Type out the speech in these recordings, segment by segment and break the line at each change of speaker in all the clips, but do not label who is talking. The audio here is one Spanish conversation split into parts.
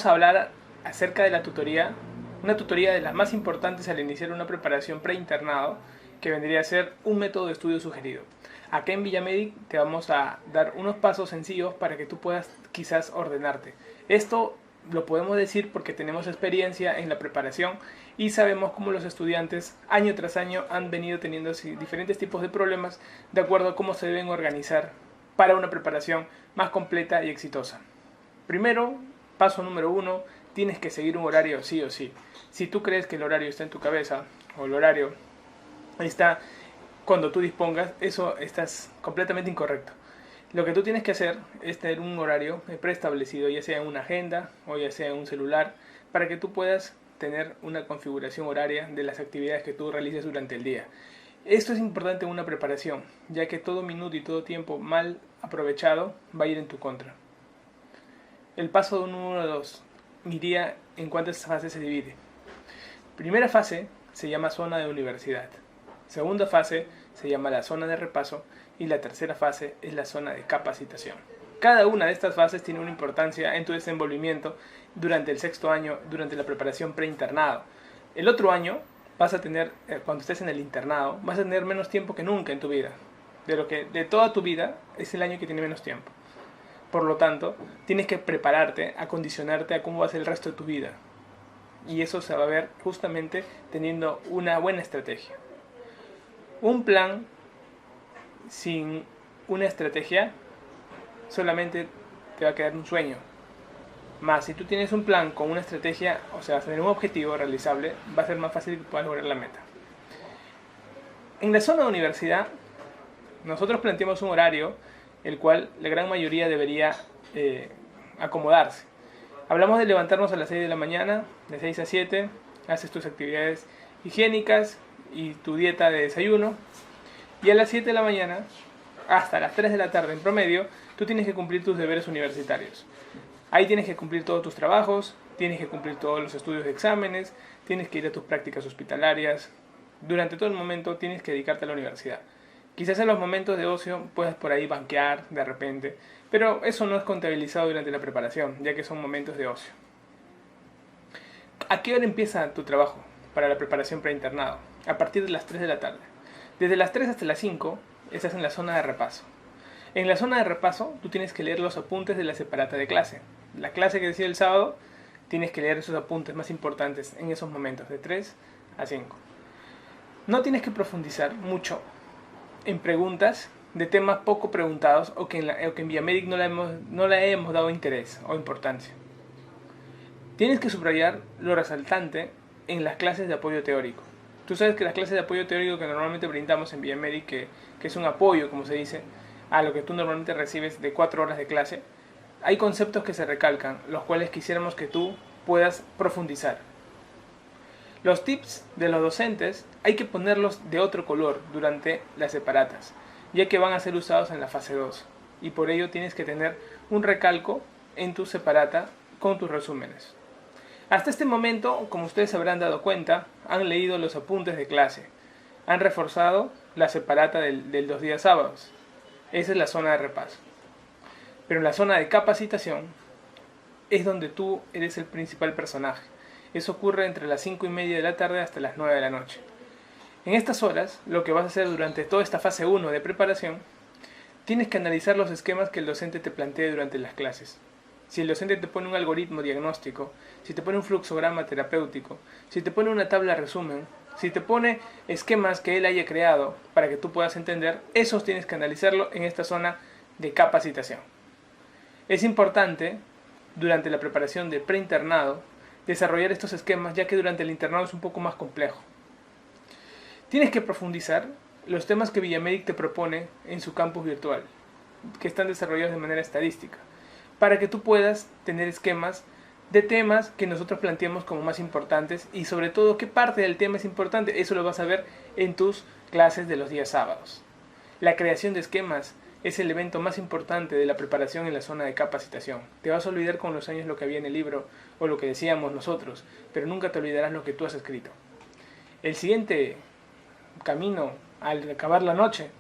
vamos a hablar acerca de la tutoría, una tutoría de las más importantes al iniciar una preparación preinternado, que vendría a ser un método de estudio sugerido. Acá en Villamedic te vamos a dar unos pasos sencillos para que tú puedas quizás ordenarte. Esto lo podemos decir porque tenemos experiencia en la preparación y sabemos cómo los estudiantes año tras año han venido teniendo diferentes tipos de problemas de acuerdo a cómo se deben organizar para una preparación más completa y exitosa. Primero, paso número 1, tienes que seguir un horario sí o sí. Si tú crees que el horario está en tu cabeza o el horario está cuando tú dispongas, eso estás completamente incorrecto. Lo que tú tienes que hacer es tener un horario preestablecido, ya sea en una agenda o ya sea en un celular, para que tú puedas tener una configuración horaria de las actividades que tú realices durante el día. Esto es importante en una preparación, ya que todo minuto y todo tiempo mal aprovechado va a ir en tu contra. El paso número 2, iría en cuántas fases se divide. Primera fase se llama zona de universidad. Segunda fase se llama la zona de repaso y la tercera fase es la zona de capacitación. Cada una de estas fases tiene una importancia en tu desenvolvimiento durante el sexto año, durante la preparación preinternado. El otro año vas a tener, cuando estés en el internado, vas a tener menos tiempo que nunca en tu vida. De toda tu vida es el año que tiene menos tiempo. Por lo tanto, tienes que prepararte, acondicionarte a cómo va a ser el resto de tu vida. Y eso se va a ver justamente teniendo una buena estrategia. Un plan sin una estrategia solamente te va a quedar un sueño. Más si tú tienes un plan con una estrategia, o sea, tener un objetivo realizable, va a ser más fácil que puedas lograr la meta. En la zona de universidad, nosotros planteamos un horario el cual la gran mayoría debería acomodarse. Hablamos de levantarnos a las 6 de la mañana, de 6 a 7, haces tus actividades higiénicas y tu dieta de desayuno, y a las 7 de la mañana hasta las 3 de la tarde en promedio, tú tienes que cumplir tus deberes universitarios. Ahí tienes que cumplir todos tus trabajos, tienes que cumplir todos los estudios de exámenes, tienes que ir a tus prácticas hospitalarias. Durante todo el momento tienes que dedicarte a la universidad. Quizás en los momentos de ocio puedas por ahí banquear de repente, pero eso no es contabilizado durante la preparación, ya que son momentos de ocio. ¿A qué hora empieza tu trabajo para la preparación preinternado? A partir de las 3 de la tarde. Desde las 3 hasta las 5 estás en la zona de repaso. En la zona de repaso tú tienes que leer los apuntes de la separata de clase. La clase que decía el sábado, tienes que leer esos apuntes más importantes en esos momentos, de 3 a 5. No tienes que profundizar mucho en preguntas de temas poco preguntados o que en Villamedic no le hemos dado interés o importancia. Tienes que subrayar lo resaltante en las clases de apoyo teórico. Tú sabes que las clases de apoyo teórico que normalmente brindamos en Villamedic, que es un apoyo, como se dice, a lo que tú normalmente recibes de 4 horas de clase, hay conceptos que se recalcan, los cuales quisiéramos que tú puedas profundizar. Los tips de los docentes hay que ponerlos de otro color durante las separatas, ya que van a ser usados en la fase 2, y por ello tienes que tener un recalco en tu separata con tus resúmenes. Hasta este momento, como ustedes se habrán dado cuenta, han leído los apuntes de clase, han reforzado la separata de los días sábados. Esa es la zona de repaso. Pero en la zona de capacitación es donde tú eres el principal personaje. Eso ocurre entre las 5:30 de la tarde hasta las 9 de la noche. En estas horas, lo que vas a hacer durante toda esta fase 1 de preparación, tienes que analizar los esquemas que el docente te plantee durante las clases. Si el docente te pone un algoritmo diagnóstico, si te pone un fluxograma terapéutico, si te pone una tabla resumen, si te pone esquemas que él haya creado para que tú puedas entender, esos tienes que analizarlo en esta zona de capacitación. Es importante, durante la preparación de preinternado, desarrollar estos esquemas, ya que durante el internado es un poco más complejo. Tienes que profundizar los temas que Villamedic te propone en su campus virtual, que están desarrollados de manera estadística, para que tú puedas tener esquemas de temas que nosotros planteamos como más importantes y sobre todo qué parte del tema es importante. Eso lo vas a ver en tus clases de los días sábados. La creación de esquemas es el evento más importante de la preparación en la zona de capacitación. Te vas a olvidar con los años lo que había en el libro o lo que decíamos nosotros, pero nunca te olvidarás lo que tú has escrito. El siguiente camino al acabar la noche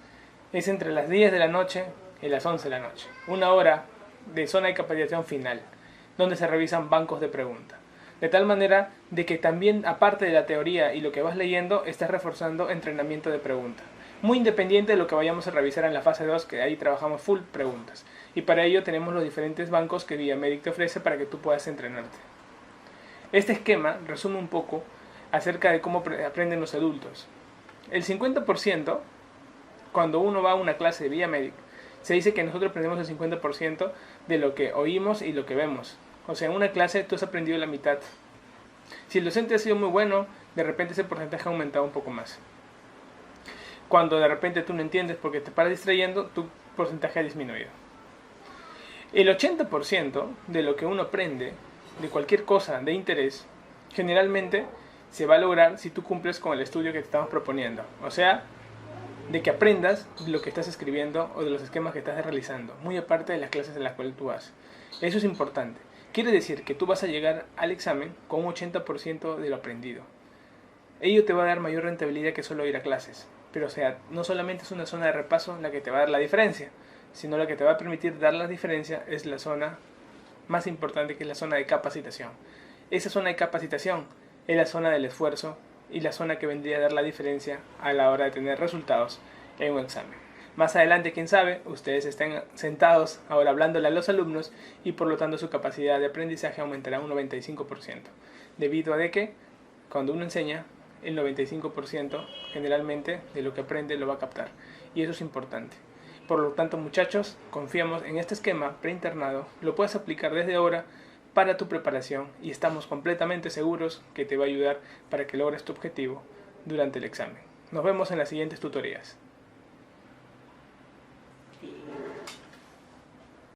es entre las 10 de la noche y las 11 de la noche. Una hora de zona de capacitación final. donde se revisan bancos de preguntas. De tal manera de que también, aparte de la teoría y lo que vas leyendo, estás reforzando entrenamiento de preguntas. Muy independiente de lo que vayamos a revisar en la fase 2, que ahí trabajamos full preguntas. Y para ello tenemos los diferentes bancos que Villamedic te ofrece para que tú puedas entrenarte. Este esquema resume un poco acerca de cómo aprenden los adultos. El 50%, cuando uno va a una clase de Villamedic, se dice que nosotros aprendemos el 50% de lo que oímos y lo que vemos. O sea, en una clase tú has aprendido la mitad. Si el docente ha sido muy bueno, de repente ese porcentaje ha aumentado un poco más. Cuando de repente tú no entiendes porque te paras distrayendo, tu porcentaje ha disminuido. El 80% de lo que uno aprende, de cualquier cosa de interés, generalmente se va a lograr si tú cumples con el estudio que te estamos proponiendo. O sea, de que aprendas lo que estás escribiendo o de los esquemas que estás realizando, muy aparte de las clases en las cuales tú vas. Eso es importante. Quiere decir que tú vas a llegar al examen con un 80% de lo aprendido. Ello te va a dar mayor rentabilidad que solo ir a clases. Pero o sea, no solamente es una zona de repaso la que te va a dar la diferencia, sino la que te va a permitir dar la diferencia es la zona más importante, que es la zona de capacitación. Esa zona de capacitación es la zona del esfuerzo y la zona que vendría a dar la diferencia a la hora de tener resultados en un examen. Más adelante, quién sabe, ustedes estén sentados ahora hablándole a los alumnos y por lo tanto su capacidad de aprendizaje aumentará un 95%. Debido a que cuando uno enseña, el 95% generalmente de lo que aprende lo va a captar. Y eso es importante. Por lo tanto, muchachos, confiamos en este esquema preinternado. Lo puedes aplicar desde ahora para tu preparación y estamos completamente seguros que te va a ayudar para que logres tu objetivo durante el examen. Nos vemos en las siguientes tutorías.